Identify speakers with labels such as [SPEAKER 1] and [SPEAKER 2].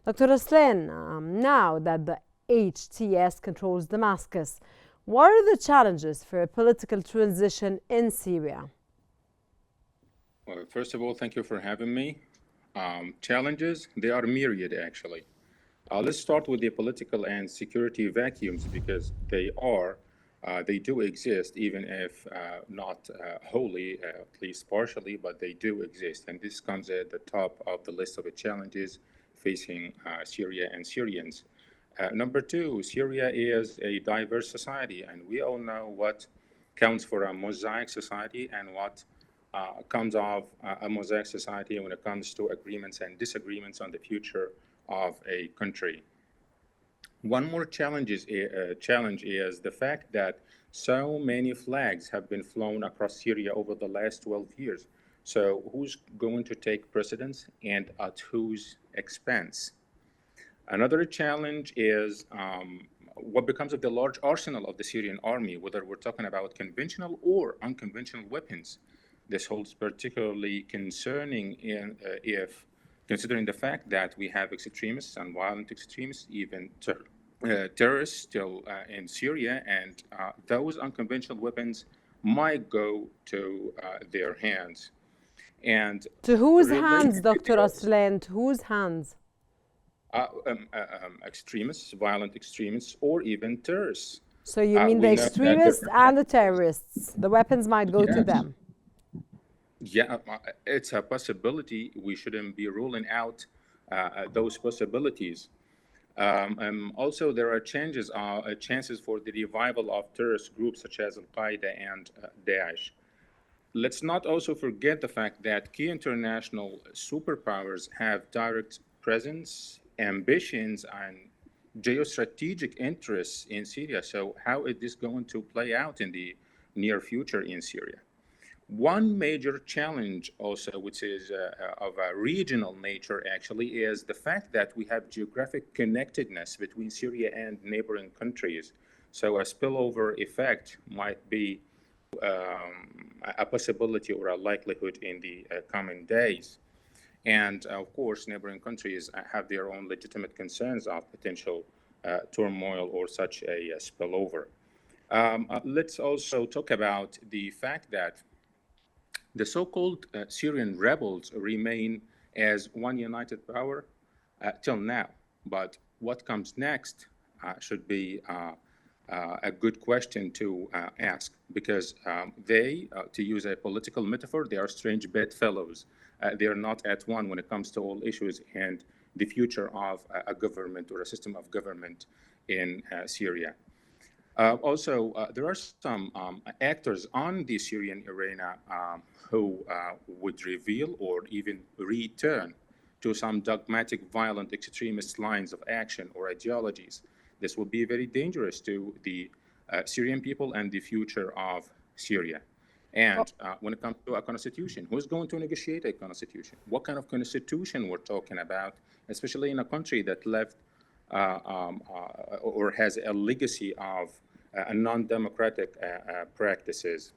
[SPEAKER 1] Dr. Raslan, now that the HTS controls Damascus, what are the challenges for a political transition in Syria?
[SPEAKER 2] Well, first of all, thank you for having me. Challenges, they are myriad actually. Let's start with the political and security vacuums because they do exist, even if not wholly, at least partially, but they do exist. And this comes at the top of the list of the challenges facing Syria and Syrians. Number two, Syria is a diverse society, and we all know what counts for a mosaic society and what comes of a mosaic society when it comes to agreements and disagreements on the future of a country. One more challenge is the fact that so many flags have been flown across Syria over the last 12 years. So who's going to take precedence and at whose expense? Another challenge is what becomes of the large arsenal of the Syrian army, whether we're talking about conventional or unconventional weapons. This holds particularly concerning if considering the fact that we have extremists and violent extremists, even terrorists still in Syria, and those unconventional weapons might go to their hands. And
[SPEAKER 1] To whose hands,
[SPEAKER 2] related to
[SPEAKER 1] Dr.
[SPEAKER 2] this,
[SPEAKER 1] Raslan? To whose hands?
[SPEAKER 2] extremists, violent extremists, or even terrorists.
[SPEAKER 1] So you mean the
[SPEAKER 2] We know that there
[SPEAKER 1] extremists
[SPEAKER 2] are
[SPEAKER 1] and the
[SPEAKER 2] challenges.
[SPEAKER 1] terrorists? The weapons might go to
[SPEAKER 2] Yes,
[SPEAKER 1] them.
[SPEAKER 2] yeah, it's a possibility. We shouldn't be ruling out those possibilities. Also, there are chances for the revival of terrorist groups such as Al Qaeda and Daesh. Let's not also forget the fact that key international superpowers have direct presence, ambitions, and geostrategic interests in Syria. So, how is this going to play out in the near future in Syria? One major challenge, also, which is of a regional nature, actually, is the fact that we have geographic connectedness between Syria and neighboring countries. So, a spillover effect might be a possibility or a likelihood in the coming days. And of course, neighboring countries have their own legitimate concerns of potential turmoil or such a spillover. Let's also talk about the fact that the so-called Syrian rebels remain as one united power till now. But what comes next should be a good question to ask because to use a political metaphor, they are strange bedfellows. They are not at one when it comes to all issues and the future of a government or a system of government in Syria. Also, there are some actors on the Syrian arena who would reveal or even return to some dogmatic, violent, extremist lines of action or ideologies. This will be very dangerous to the Syrian people and the future of Syria. And when it comes to a constitution, who's going to negotiate a constitution? What kind of constitution we're talking about, especially in a country that left or has a legacy of non-democratic practices.